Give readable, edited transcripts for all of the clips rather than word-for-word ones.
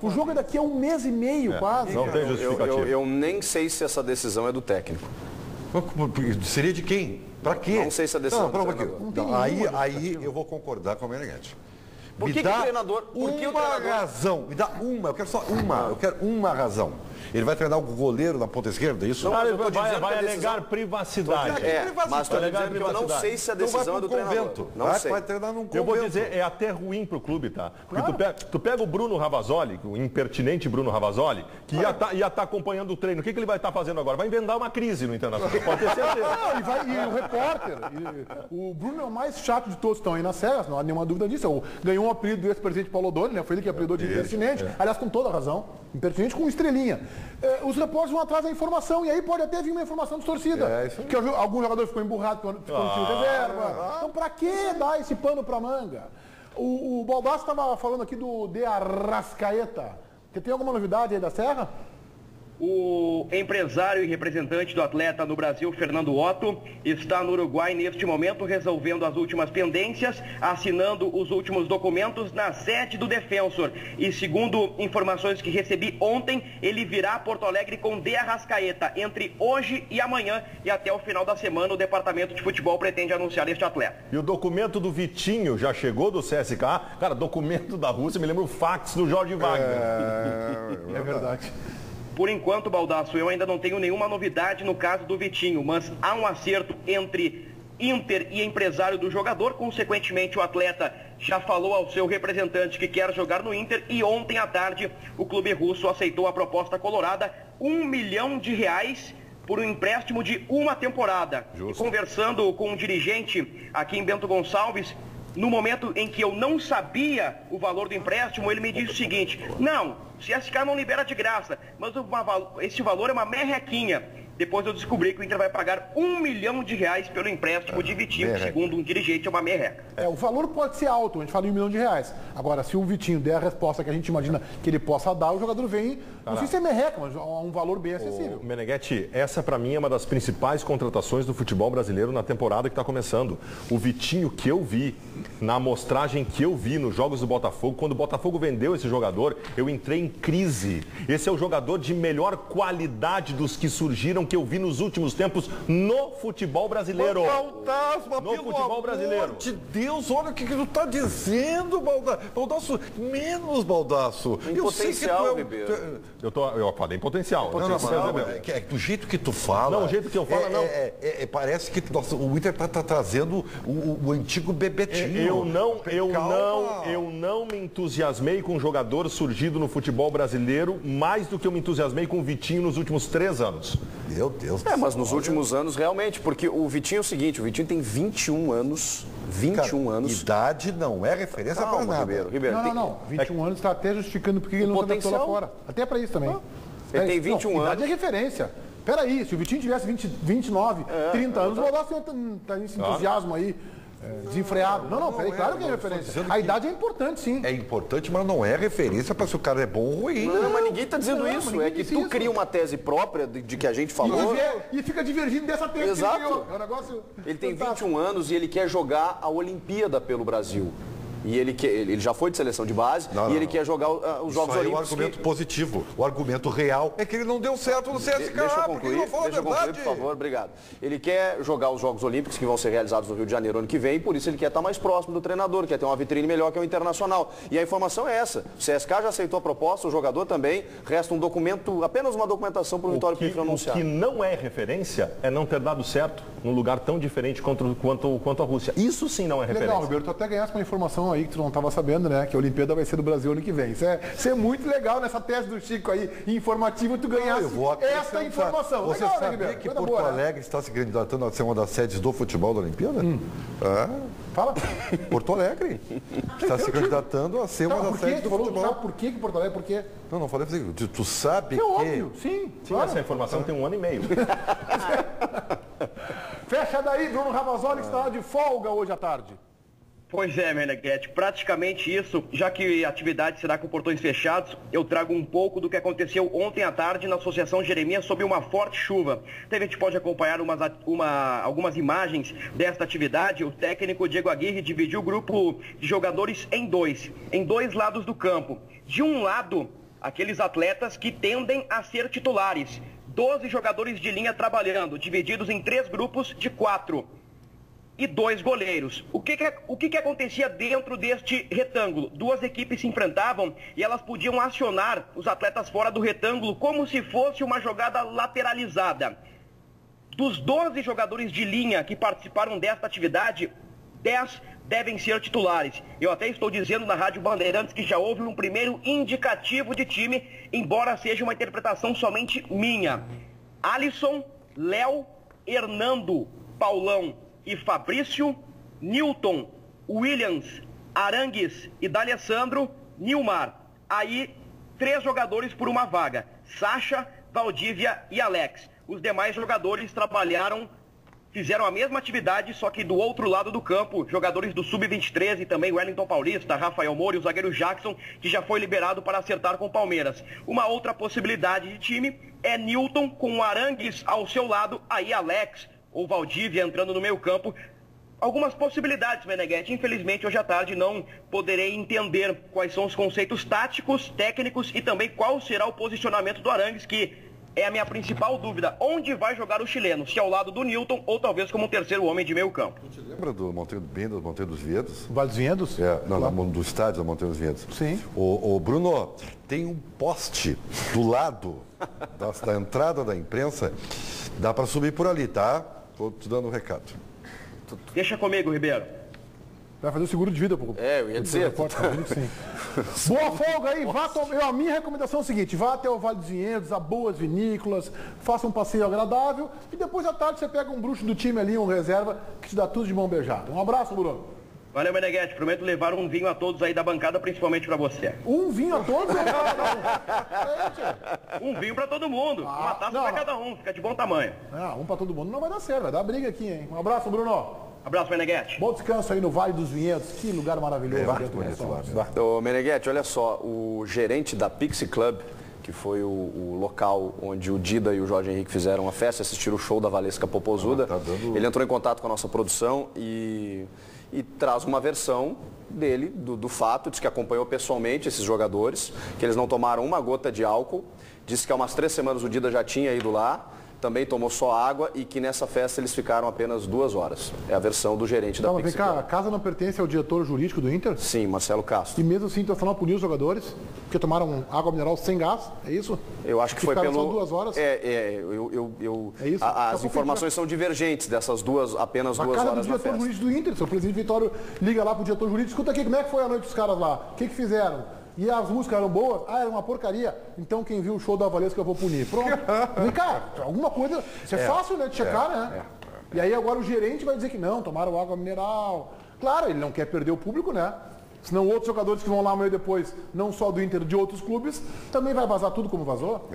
O jogo é daqui a 1 mês e meio, quase. Não tem justificativa. Eu nem sei se essa decisão é do técnico. Seria de quem? Pra quê? Não sei se a decisão não, do treinador. Aí eu vou concordar com a Meneghete. Por que o treinador... razão. Me dá uma. Eu quero só uma. Eu quero uma razão. Ele vai treinar o goleiro na ponta esquerda, é isso? Não, ele vai alegar privacidade. Mas estou dizendo que eu não sei se a decisão é do treinador. Não sei. Vai treinar num convento. Eu vou dizer, é até ruim pro clube, tá? Porque tu pega o Bruno Ravazoli, o impertinente Bruno Ravazoli, que ia tá acompanhando o treino. O que ele vai estar fazendo agora? Vai inventar uma crise no Internacional. Pode ter certeza. E o repórter. O Bruno é o mais chato de todos que estão aí nas cegas, não há nenhuma dúvida disso. Ganhou um apelido do ex-presidente Paulo Odoni, né? Foi ele que apelidou de impertinente. Aliás, com toda a razão. Impertinente com estrelinha. Os repórteres vão atrás da informação e aí pode até vir uma informação distorcida. Que algum jogador ficou emburrado ficou no time de reserva. Então pra que dar esse pano pra manga? O Baldasso estava falando aqui do De Arrascaeta. Você tem alguma novidade aí da Serra? O empresário e representante do atleta no Brasil, Fernando Otto, está no Uruguai neste momento resolvendo as últimas pendências, assinando os últimos documentos na sede do Defensor. E segundo informações que recebi ontem, ele virá a Porto Alegre com De Arrascaeta entre hoje e amanhã, e até o final da semana o departamento de futebol pretende anunciar este atleta. E o documento do Vitinho já chegou do CSKA? Cara, documento da Rússia me lembra o fax do Jorge Wagner. É verdade. Por enquanto, Baldasso, eu ainda não tenho nenhuma novidade no caso do Vitinho, mas há um acerto entre Inter e empresário do jogador. Consequentemente, o atleta já falou ao seu representante que quer jogar no Inter e ontem à tarde o clube russo aceitou a proposta colorada, R$1 milhão por um empréstimo de uma temporada. E conversando com um dirigente aqui em Bento Gonçalves, no momento em que eu não sabia o valor do empréstimo, ele me disse o seguinte: não, o CSKA não libera de graça, mas esse valor é uma merrequinha. Depois eu descobri que o Inter vai pagar R$1 milhão pelo empréstimo de Vitinho, que segundo um dirigente é uma merreca. O valor pode ser alto, a gente fala em R$1 milhão. Agora, se o Vitinho der a resposta que a gente imagina que ele possa dar, o jogador vem, não sei se é merreca, mas um valor bem acessível. Meneghete, essa pra mim é uma das principais contratações do futebol brasileiro na temporada que está começando. O Vitinho que eu vi, na amostragem que eu vi nos jogos do Botafogo, quando o Botafogo vendeu esse jogador, eu entrei em crise. Esse é o jogador de melhor qualidade dos que surgiram, que eu vi nos últimos tempos no futebol brasileiro. Fantasma, no futebol brasileiro. Pelo amor de Deus, olha o que tu tá dizendo, Baldasso. Menos, Baldasso. Em potencial, Ribeiro. Eu falei em potencial. É do jeito que tu fala. Não, o jeito que eu falo, não. Parece que o Inter tá trazendo o antigo Bebetinho. Eu não me entusiasmei com um jogador surgido no futebol brasileiro mais do que eu me entusiasmei com o Vitinho nos últimos 3 anos. Meu Deus do céu. Mas nos últimos anos, realmente, porque o Vitinho é o seguinte, o Vitinho tem 21 anos. 21 anos. Idade não é referência para nada. Ribeiro, não. 21 anos está até justificando porque ele não está lá fora. Até para isso também. Ele tem 21 anos. Idade é referência. Peraí, se o Vitinho tivesse 29, 30 anos, o Baldasso tá nesse entusiasmo aí. Desenfreado. Não, peraí, claro que é referência. A idade é importante, sim. É importante, mas não é referência para se o cara é bom ou ruim. Não, mas ninguém está dizendo isso. É que tu cria uma tese própria de que a gente falou. E fica divergindo dessa tese. Exato. Que ele criou. É um negócio ele tem 21 anos e ele quer jogar a Olimpíada pelo Brasil. E ele já foi de seleção de base e ele quer jogar os Jogos Olímpicos. É um argumento positivo. O argumento real é que ele não deu certo no CSKA. Deixa eu concluir, por favor, obrigado. Ele quer jogar os Jogos Olímpicos que vão ser realizados no Rio de Janeiro ano que vem, por isso ele quer estar mais próximo do treinador, quer ter uma vitrine melhor que o Internacional. E a informação é essa. O CSKA já aceitou a proposta, o jogador também. Resta um documento, apenas uma documentação para o Vitório Pifra anunciar. O que não é referência é não ter dado certo num lugar tão diferente quanto a Rússia. Isso sim não é referência. Legal, Roberto, tu até ganhaste uma informação aí que tu não estava sabendo, né? Que a Olimpíada vai ser do Brasil ano que vem. Isso é muito legal nessa tese do Chico aí, informativo, tu ganhasse essa informação. Você legal, sabia né, que Porto Alegre está se candidatando a ser uma das sedes do futebol da Olimpíada? Fala. Porto Alegre está se candidatando a ser uma das sedes do futebol. Sabe por que Porto Alegre? Por quê? Não falei pra você. Tu sabe que... óbvio, sim. Claro. Essa informação tem 1 ano e meio. Fecha daí, Bruno Ravazoli, que está de folga hoje à tarde. Pois é, Meneghetti, praticamente isso, já que a atividade será com portões fechados, eu trago um pouco do que aconteceu ontem à tarde na Associação Jeremias sob uma forte chuva. Então a gente pode acompanhar algumas imagens desta atividade. O técnico Diego Aguirre dividiu o grupo de jogadores em dois lados do campo. De um lado, aqueles atletas que tendem a ser titulares. 12 jogadores de linha trabalhando, divididos em 3 grupos de 4. E 2 goleiros. O que acontecia dentro deste retângulo? 2 equipes se enfrentavam e elas podiam acionar os atletas fora do retângulo como se fosse uma jogada lateralizada. Dos 12 jogadores de linha que participaram desta atividade, 10 devem ser titulares. Eu até estou dizendo na Rádio Bandeirantes que já houve um primeiro indicativo de time, embora seja uma interpretação somente minha. Alisson, Léo, Hernando, Paulão e Fabrício, Newton, Williams, Arangues e D'Alessandro, Nilmar. Aí, 3 jogadores por uma vaga. Sacha, Valdívia e Alex. Os demais jogadores fizeram a mesma atividade, só que do outro lado do campo, jogadores do Sub-23 e também Wellington Paulista, Rafael Moura e o zagueiro Jackson, que já foi liberado para acertar com o Palmeiras. Uma outra possibilidade de time é Newton com o Arangues ao seu lado, aí Alex ou Valdívia entrando no meio campo. Algumas possibilidades, Meneghetti. Infelizmente, hoje à tarde não poderei entender quais são os conceitos táticos, técnicos e também qual será o posicionamento do Arangues, que é a minha principal dúvida. Onde vai jogar o chileno? Se ao lado do Newton ou talvez como um terceiro homem de meio campo. Você lembra do Monteiro dos Vinhedos? Vale dos Vinhedos? Do estádio da Monteiro dos Vinhedos. Sim. O Bruno, tem um poste do lado da entrada da imprensa. Dá para subir por ali, tá? Estou te dando um recado. Deixa comigo, Ribeiro. Vai fazer o seguro de vida, pô. Eu ia dizer. Sim. Boa folga aí. A minha recomendação é o seguinte: vá até o Vale dos Vinhedos, a boas vinícolas, faça um passeio agradável e depois à tarde você pega um bruxo do time ali, um reserva, que te dá tudo de mão beijada. Um abraço, Bruno. Valeu, Meneghetti. Prometo levar um vinho a todos aí da bancada, principalmente para você. Um vinho a todos? Um vinho para todo mundo. Uma taça para cada um. Fica de bom tamanho. Um para todo mundo não vai dar certo, vai dar briga aqui, hein? Um abraço, Bruno. Abraço, Meneghetti. Bom descanso aí no Vale dos Vinhedos. Que lugar maravilhoso. Ô, Meneghetti, olha só, o gerente da Pixie Club, que foi o local onde o Dida e o Jorge Henrique fizeram a festa, assistiram o show da Valesca Popozuda, ele entrou em contato com a nossa produção e traz uma versão dele, do fato, diz que acompanhou pessoalmente esses jogadores, que eles não tomaram uma gota de álcool, disse que há umas 3 semanas o Dida já tinha ido lá, também tomou só água e que nessa festa eles ficaram apenas 2 horas. É a versão do gerente da Pixie Club. A casa não pertence ao diretor jurídico do Inter? Sim, Marcelo Castro. E mesmo assim, o Internacional puniu os jogadores porque tomaram água mineral sem gás, é isso? Eu acho que foi pelo... Só 2 horas? É isso? As informações são divergentes dessas apenas 2 horas na festa. A casa do diretor jurídico do Inter, seu presidente Vitório liga lá pro diretor jurídico, escuta aqui, como é que foi a noite dos caras lá? O que fizeram? E as músicas eram boas? Era uma porcaria. Então quem viu o show da Valesca eu vou punir. Pronto. Vem cá, alguma coisa... Isso é fácil, né, de checar, né? E aí agora o gerente vai dizer que não, tomaram água mineral. Claro, ele não quer perder o público, né? Senão outros jogadores que vão lá amanhã depois, não só do Inter, de outros clubes, também vai vazar tudo como vazou.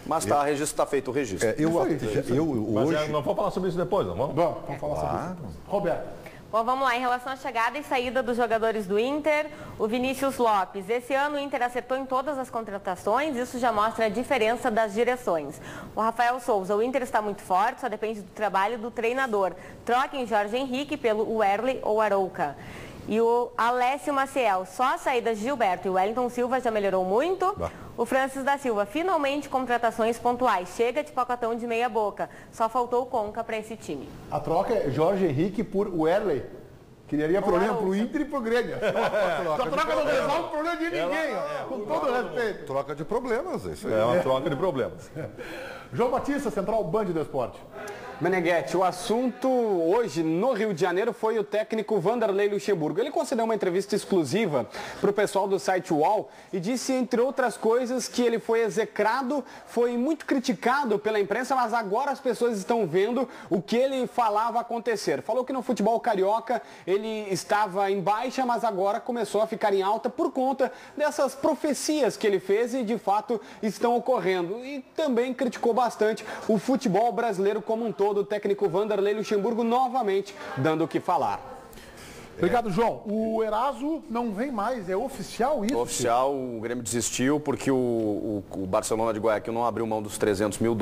Mas está feito o registro. Hoje... Não vamos falar sobre isso depois, não vamos? Vamos falar sobre isso. Roberto. Bom, vamos lá. Em relação à chegada e saída dos jogadores do Inter, o Vinícius Lopes. Esse ano o Inter acertou em todas as contratações, isso já mostra a diferença das direções. O Rafael Souza, o Inter está muito forte, só depende do trabalho do treinador. Troquem Jorge Henrique pelo Werley ou Arouca. E o Alessio Maciel, só a saída de Gilberto e o Wellington Silva já melhorou muito. O Francis da Silva, finalmente contratações pontuais. Chega de pacotão de meia boca. Só faltou o Conca para esse time. A troca é Jorge Henrique por Werley. Criaria problema pro Inter e pro Grêmio. Essa troca não resolve o problema de ninguém, com todo respeito. Troca de problemas, isso aí. É uma troca de problemas. João Batista, Central Band do Esporte. Meneghetti, o assunto hoje no Rio de Janeiro foi o técnico Vanderlei Luxemburgo. Ele concedeu uma entrevista exclusiva para o pessoal do site UOL e disse, entre outras coisas, que ele foi execrado, foi muito criticado pela imprensa, mas agora as pessoas estão vendo o que ele falava acontecer. Falou que no futebol carioca ele estava em baixa, mas agora começou a ficar em alta por conta dessas profecias que ele fez e de fato estão ocorrendo. E também criticou bastante o futebol brasileiro como um todo. O técnico Vanderlei Luxemburgo novamente dando o que falar. Obrigado, João. O Eraso não vem mais, é oficial isso? Oficial, o Grêmio desistiu porque o Barcelona de Guayaquil não abriu mão dos $300 mil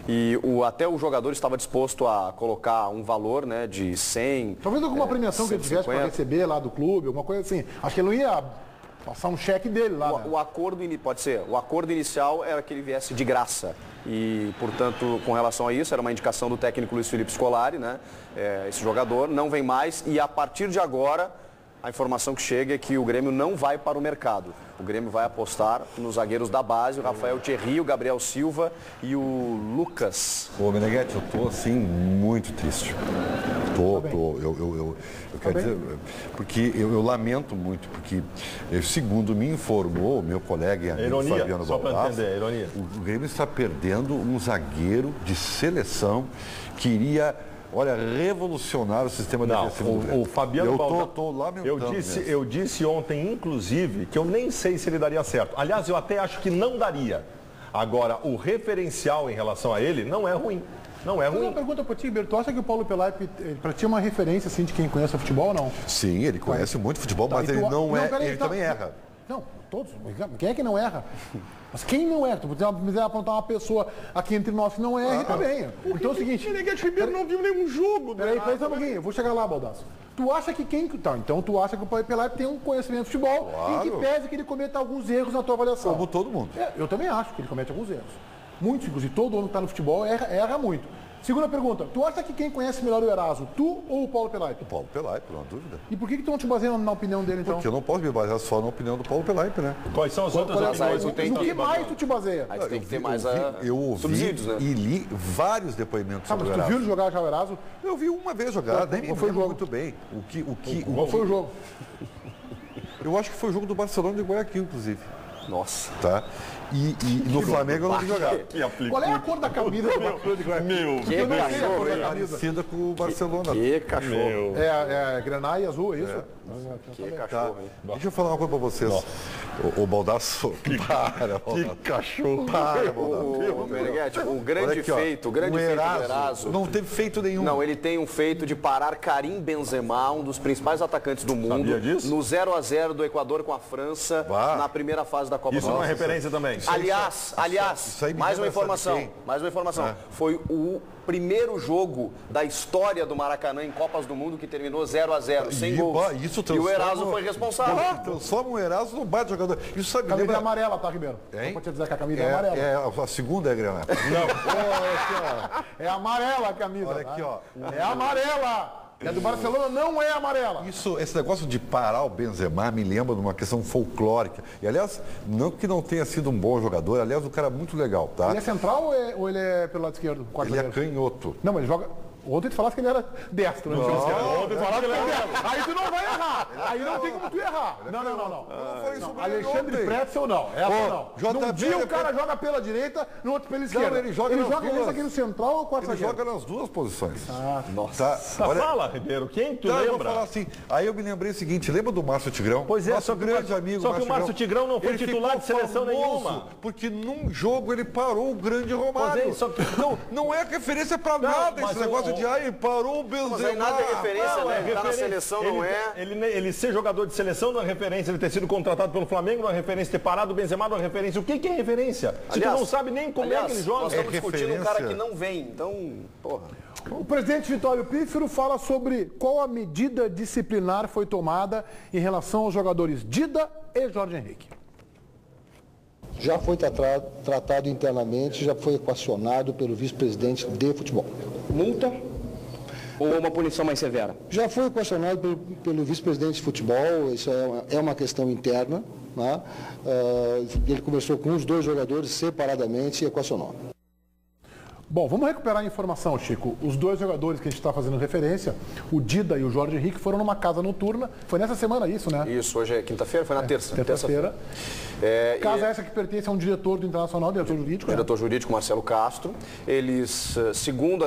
e até o jogador estava disposto a colocar um valor, né, de 100. Talvez alguma premiação que ele tivesse para receber lá do clube, alguma coisa assim. Acho que ele não ia passar um cheque dele lá. O acordo, pode ser, o acordo inicial era que ele viesse de graça. E, portanto, com relação a isso, era uma indicação do técnico Luiz Felipe Scolari, né? Esse jogador não vem mais e a partir de agora a informação que chega é que o Grêmio não vai para o mercado. O Grêmio vai apostar nos zagueiros da base, o Rafael Thierry, o Gabriel Silva e o Lucas. Ô, Meneghetti, eu tô assim muito triste. Eu quero dizer, porque eu lamento muito, porque segundo me informou o meu colega e amigo Fabiano Baldasso, o Grêmio está perdendo um zagueiro de seleção que iria, revolucionar o sistema defensivo do Grêmio. O Fabiano Baldasso, tô lamentando eu disse ontem, inclusive, que eu nem sei se ele daria certo. Aliás, eu até acho que não daria. Agora, o referencial em relação a ele não é ruim. Não é ruim. Uma pergunta para ti, Berto. Acha que o Paulo Pelaipe, para ti, é uma referência assim, de quem conhece o futebol ou não? Sim, ele conhece muito futebol, mas ele ele também erra. Não, todos. Quem é que não erra? Mas quem não erra? Tu vai apontar uma pessoa aqui entre nós que não erra também. Então é o seguinte... Meneghetti Ribeiro não viu nenhum jogo. Peraí só um pouquinho. Eu vou chegar lá, Baldasso. Tu acha que quem... Então tu acha que o Paulo Pelaipe tem um conhecimento de futebol e que pese que ele cometa alguns erros na tua avaliação. Como todo mundo. Eu também acho que ele comete alguns erros. Muitos, inclusive, todo mundo que está no futebol erra muito. Segunda pergunta, tu acha que quem conhece melhor o Eraso, tu ou o Paulo Pelaipe? O Paulo Pelaipe, não há dúvida. E por que tu não te baseia na opinião dele, então? Porque eu não posso me basear só na opinião do Paulo Pelaipe, né? Quais são as outras opiniões? No que mais tu te baseia? Aí tu tem que ter mais eu ouvi subsídios, né? E li vários depoimentos sobre o Mas tu viu ele jogar já o Eraso? Eu vi uma vez jogar, nem me lembro muito bem. Qual foi o jogo? Eu acho que foi o jogo do Barcelona de Guayaquil, inclusive. Nossa. Tá? E no Flamengo eu não vi jogar. Qual é a cor da camisa do Barcelona de Guayaquil? Que cachorro, hein? Parecida com o Barcelona. Que cachorro. É grená e azul, é isso? Que cachorro, hein? Deixa eu falar uma coisa pra vocês. O Baldasso. Que cachorro. O Meneghetti, o grande feito do Eraso. Não teve feito nenhum. Não, ele tem um feito de parar Karim Benzema, um dos principais atacantes do mundo, no 0-0 do Equador com a França, na primeira fase da Copa do Mundo. Isso não é referência também. Aliás, mais uma informação. Foi o primeiro jogo da história do Maracanã em Copas do Mundo que terminou 0-0, sem gols. E o Eraso foi responsável. Transforma o Eraso no baita jogador. Isso sabe, camisa é amarela, tá, Ribeiro? Só pra te dizer que a camisa é amarela. A segunda é granada. Não. É amarela a camisa. Olha aqui, ó. É amarela. E a do Barcelona não é amarela. Esse negócio de parar o Benzema me lembra de uma questão folclórica. E, aliás, não que não tenha sido um bom jogador, aliás, o cara é muito legal, tá? Ele é central ou ele é pelo lado esquerdo? Ele é canhoto. Não, mas ele joga... Ontem tu falasse que ele era destro, né? Ontem tu falasse que ele era destro. Aí tu não vai errar. Aí não tem como tu errar. Não. Alexandre Pretzel não. Essa não. Num dia o cara joga pela direita, no outro pela esquerda. Ele joga aqui no central ou quarta zagueiro? Ele joga nas duas posições. Nossa. Fala, Ribeiro, quem tu lembra? Eu vou falar assim. Aí eu me lembrei o seguinte, lembra do Márcio Tigrão? Pois é, só que grande amigo. Só que o Márcio Tigrão não foi titular de seleção nenhuma. Porque num jogo ele parou o grande Romário. Não é referência pra nada esse negócio de parou o Benzema. Mas aí nada é referência, né? Tá na seleção, não é? Ele ser jogador de seleção não é referência, ele ter sido contratado pelo Flamengo não é referência, ter parado o Benzema não é referência. O que é referência? Se tu não sabe nem como é que ele joga. Nós estamos discutindo um cara que não vem, então, porra. O presidente Vitório Pífero fala sobre qual a medida disciplinar foi tomada em relação aos jogadores Dida e Jorge Henrique. Já foi tratado internamente, já foi equacionado pelo vice-presidente de futebol. Multa ou uma punição mais severa? Já foi equacionado pelo vice-presidente de futebol, isso é uma questão interna, né? Ele conversou com os dois jogadores separadamente e equacionou. Bom, vamos recuperar a informação, Chico. Os dois jogadores que a gente está fazendo referência, o Dida e o Jorge Henrique, foram numa casa noturna. Foi nessa semana isso, né? Isso, hoje é quinta-feira, foi na terça. Terça-feira. Casa essa que pertence a um diretor do Internacional, diretor jurídico. Diretor jurídico Marcelo Castro. Eles, segundo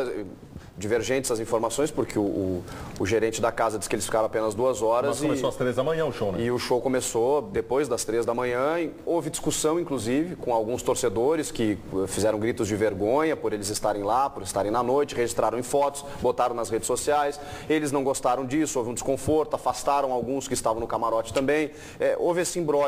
divergentes as informações, porque o gerente da casa disse que eles ficaram apenas 2 horas. Mas começou às 3 da manhã o show, né? E o show começou depois das 3 da manhã. E houve discussão, inclusive, com alguns torcedores que fizeram gritos de vergonha por eles estarem lá, por estarem na noite, registraram em fotos, botaram nas redes sociais. Eles não gostaram disso, houve um desconforto, afastaram alguns que estavam no camarote também. Houve esse imbróglio.